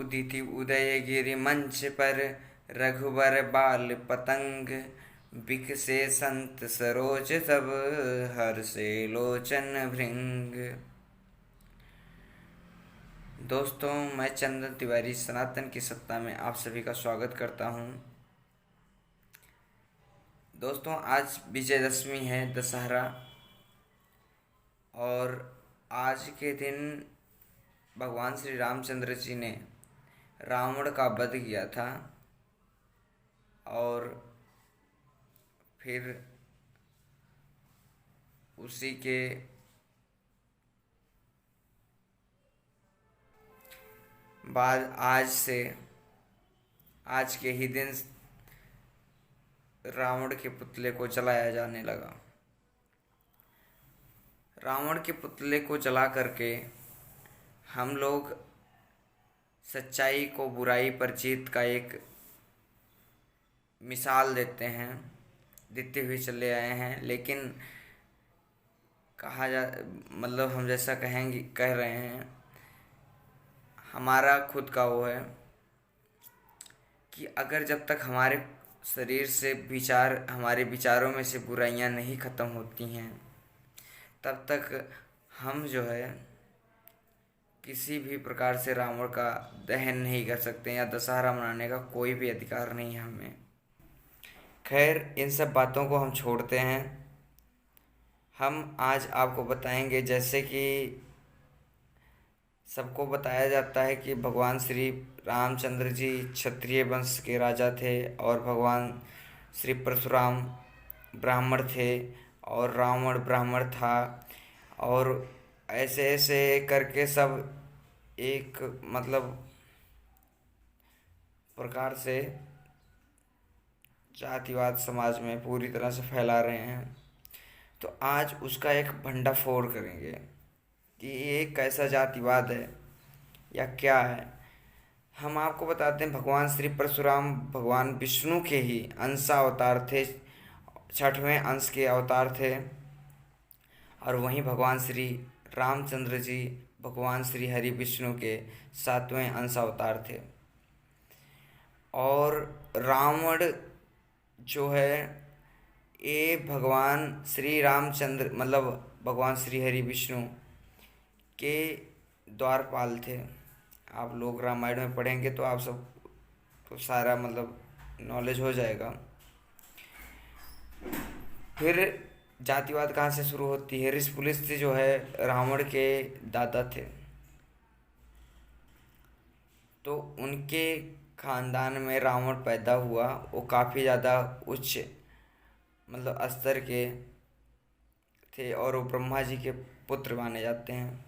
उदिति उदयगिरि मंच पर, रघुबर बाल पतंग। बिकसे संत सरोज तब, हर्षे लोचन भृंग। दोस्तों, मैं चंदन तिवारी सनातन की सत्ता में आप सभी का स्वागत करता हूं। दोस्तों, आज विजयदशमी है, दशहरा। और आज के दिन भगवान श्री रामचंद्र जी ने रावण का वध किया था। और फिर उसी के बाद आज के ही दिन रावण के पुतले को जलाया जाने लगा। रावण के पुतले को जला करके हम लोग सच्चाई को बुराई पर जीत का एक मिसाल देते हुए चले आए हैं। लेकिन हम जैसा कह रहे हैं, हमारा खुद का वो है कि अगर जब तक हमारे शरीर से हमारे विचारों में से बुराइयां नहीं ख़त्म होती हैं, तब तक हम जो है किसी भी प्रकार से रावण का दहन नहीं कर सकते या दशहरा मनाने का कोई भी अधिकार नहीं है हमें। खैर, इन सब बातों को हम छोड़ते हैं। हम आज आपको बताएंगे, जैसे कि सबको बताया जाता है कि भगवान श्री रामचंद्र जी क्षत्रिय वंश के राजा थे और भगवान श्री परशुराम ब्राह्मण थे और रावण ब्राह्मण था। और ऐसे ऐसे करके सब एक प्रकार से जातिवाद समाज में पूरी तरह से फैला रहे हैं। तो आज उसका एक भंडाफोड़ करेंगे कि ये कैसा जातिवाद है या क्या है। हम आपको बताते हैं, भगवान श्री परशुराम भगवान विष्णु के ही अंशावतार थे, 6वें अंश के अवतार थे। और वहीं भगवान श्री रामचंद्र जी भगवान श्री हरि विष्णु के 7वें अंश अवतार थे। और रावण जो है, ये भगवान श्री रामचंद्र भगवान श्री हरि विष्णु के द्वारपाल थे। आप लोग रामायण में पढ़ेंगे तो आप सब को सारा नॉलेज हो जाएगा। फिर जातिवाद कहाँ से शुरू होती है? ऋषिपुलस्त्य जो है रावण के दादा थे, तो उनके खानदान में रावण पैदा हुआ। वो काफ़ी ज़्यादा उच्च स्तर के थे और वो ब्रह्मा जी के पुत्र माने जाते हैं।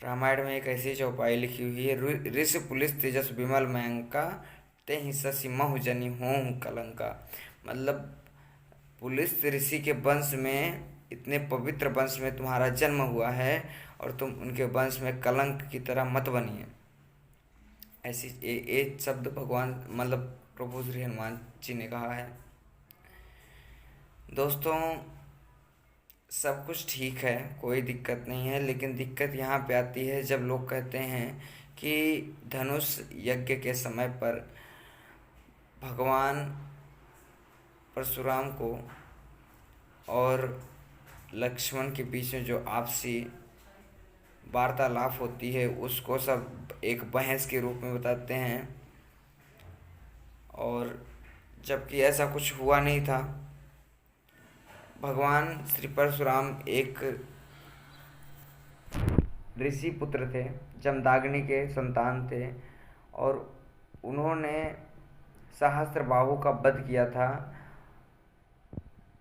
रामायण में एक ऐसी चौपाई लिखी हुई है, ऋषिपुलस्त्य जस विमल मयंका, ते ही शशि महु जनि हों कलंका। पुलस्त्य ऋषि के वंश में, इतने पवित्र वंश में तुम्हारा जन्म हुआ है और तुम उनके वंश में कलंक की तरह मत बनिए। ऐसी एक शब्द भगवान प्रभु श्री हनुमान जी ने कहा है। दोस्तों, सब कुछ ठीक है, कोई दिक्कत नहीं है। लेकिन दिक्कत यहाँ पे आती है जब लोग कहते हैं कि धनुष यज्ञ के समय पर भगवान परशुराम को और लक्ष्मण के बीच में जो आपसी वार्तालाप होती है उसको सब एक बहस के रूप में बताते हैं, और जबकि ऐसा कुछ हुआ नहीं था। भगवान श्री परशुराम एक ऋषि पुत्र थे, जमदाग्नि के संतान थे, और उन्होंने सहस्त्रबाहु का वध किया था।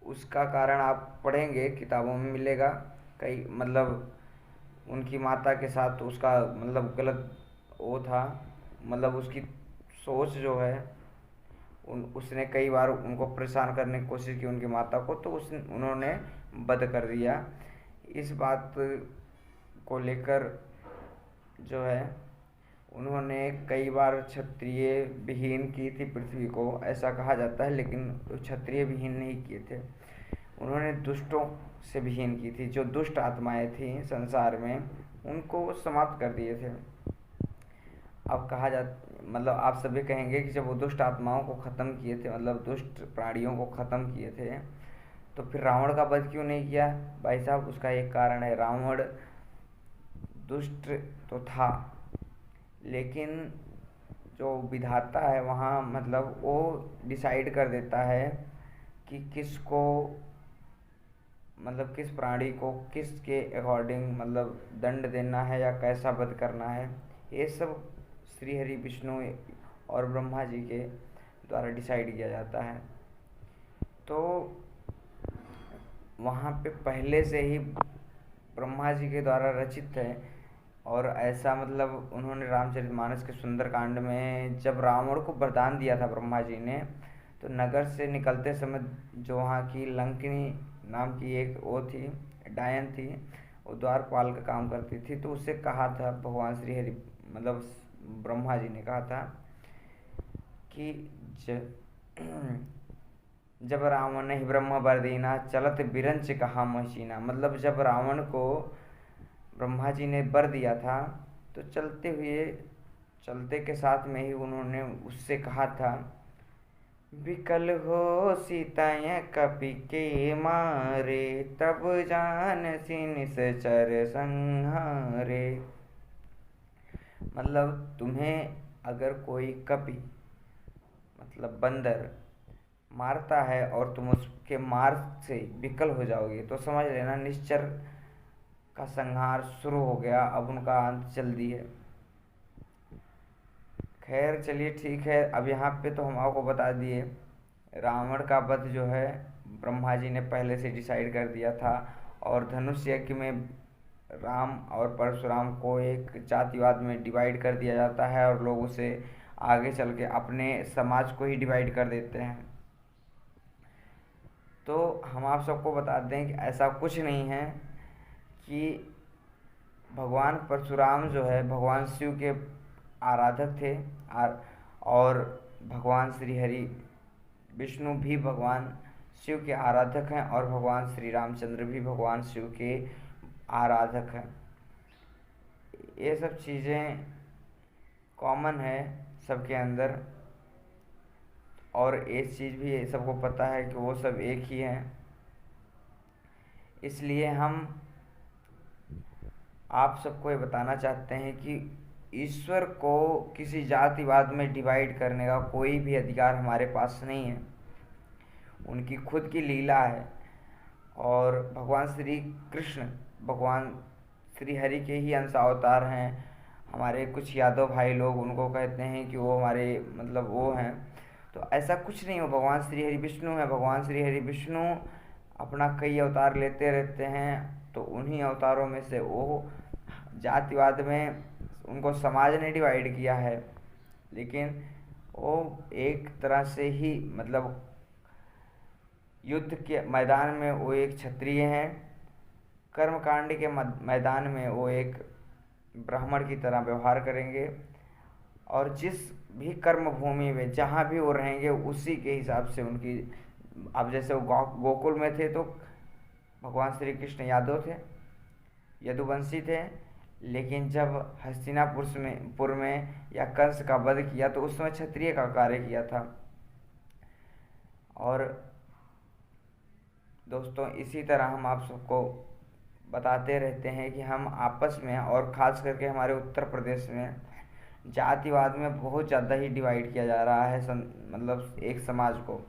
उसका कारण आप पढ़ेंगे, किताबों में मिलेगा। कई उनकी माता के साथ उसका गलत वो था, उसकी सोच जो है, उसने कई बार उनको परेशान करने की कोशिश की, उनकी माता को, तो उन्होंने वध कर दिया। इस बात को लेकर जो है उन्होंने कई बार क्षत्रिय विहीन की थी पृथ्वी को, ऐसा कहा जाता है। लेकिन क्षत्रिय विहीन नहीं किए थे, उन्होंने दुष्टों से विहीन की थी। जो दुष्ट आत्माएं थी संसार में, उनको समाप्त कर दिए थे। अब कहा जा मतलब आप सभी कहेंगे कि जब वो दुष्ट आत्माओं को ख़त्म किए थे, मतलब दुष्ट प्राणियों को ख़त्म किए थे, तो फिर रावण का वध क्यों नहीं किया? भाई साहब, उसका एक कारण है। रावण दुष्ट तो था, लेकिन जो विधाता है वहाँ मतलब वो डिसाइड कर देता है कि किसको, मतलब किस प्राणी को किसके अकॉर्डिंग मतलब दंड देना है या कैसा वध करना है। ये सब श्री हरि विष्णु और ब्रह्मा जी के द्वारा डिसाइड किया जाता है। तो वहाँ पे पहले से ही ब्रह्मा जी के द्वारा रचित है। और ऐसा मतलब उन्होंने रामचरितमानस के सुंदरकांड में जब रावण को वरदान दिया था ब्रह्मा जी ने, तो नगर से निकलते समय जो वहाँ की लंकिनी नाम की एक वो थी, डायन थी, वो द्वारपाल का काम करती थी, तो उससे कहा था भगवान श्री हरि मतलब ब्रह्मा जी ने कहा था कि ज, जब रावण ही ब्रह्म वर दीना चलत बिरंच कहा मशीना, मतलब जब रावण को ब्रह्मा जी ने वर दिया था तो चलते के साथ में ही उन्होंने उससे कहा था, विकल हो सीताएं कपि के मारे, तब जान निश्चर संहारे। मतलब तुम्हें अगर कोई कपि मतलब बंदर मारता है और तुम उसके मार से विकल हो जाओगे, तो समझ लेना निश्चर का संहार शुरू हो गया, अब उनका अंत जल्दी है। खैर चलिए ठीक है, अब यहाँ पे तो हम आपको बता दिए रावण का वध जो है ब्रह्मा जी ने पहले से डिसाइड कर दिया था। और धनुष यज्ञ में राम और परशुराम को एक जातिवाद में डिवाइड कर दिया जाता है और लोग उसे आगे चल के अपने समाज को ही डिवाइड कर देते हैं। तो हम आप सबको बता दें कि ऐसा कुछ नहीं है कि भगवान परशुराम जो है भगवान शिव के आराधक थे, और भगवान श्री हरि विष्णु भी भगवान शिव के आराधक हैं, और भगवान श्री रामचंद्र भी भगवान शिव के आराधक हैं। ये सब चीज़ें कॉमन है सबके अंदर, और एक चीज़ भी सबको पता है कि वो सब एक ही हैं। इसलिए हम आप सबको ये बताना चाहते हैं कि ईश्वर को किसी जातिवाद में डिवाइड करने का कोई भी अधिकार हमारे पास नहीं है। उनकी खुद की लीला है। और भगवान श्री कृष्ण भगवान श्री हरि के ही अंश अवतार हैं। हमारे कुछ यादव भाई लोग उनको कहते हैं कि वो हमारे मतलब वो हैं, तो ऐसा कुछ नहीं हो। भगवान श्री हरि विष्णु है। भगवान श्री हरि विष्णु अपना कई अवतार लेते रहते हैं, तो उन्हीं अवतारों में से वो जातिवाद में उनको समाज ने डिवाइड किया है, लेकिन वो एक तरह से ही मतलब युद्ध के मैदान में वो एक क्षत्रिय हैं, कर्मकांड के मैदान में वो एक ब्राह्मण की तरह व्यवहार करेंगे, और जिस भी कर्म भूमि में जहाँ भी वो रहेंगे उसी के हिसाब से उनकी। अब जैसे वो गोकुल में थे तो भगवान श्री कृष्ण यादव थे, यदुवंशी थे, लेकिन जब हस्तिनापुर में या कंस का वध किया तो उस समय क्षत्रिय का कार्य किया था। और दोस्तों इसी तरह हम आप सबको बताते रहते हैं कि हम आपस में, और ख़ास करके हमारे उत्तर प्रदेश में जातिवाद में बहुत ज़्यादा ही डिवाइड किया जा रहा है मतलब एक समाज को,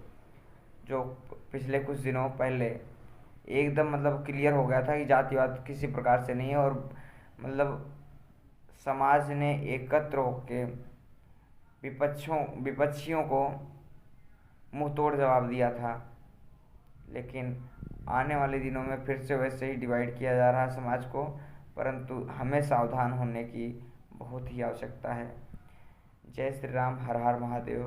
जो पिछले कुछ दिनों पहले एकदम मतलब क्लियर हो गया था कि जातिवाद किसी प्रकार से नहीं है। और मतलब समाज ने एकत्र होकर विपक्षियों को मुंह तोड़ जवाब दिया था, लेकिन आने वाले दिनों में फिर से वैसे ही डिवाइड किया जा रहा है समाज को। परंतु हमें सावधान होने की बहुत ही आवश्यकता है। जय श्री राम, हर हर महादेव।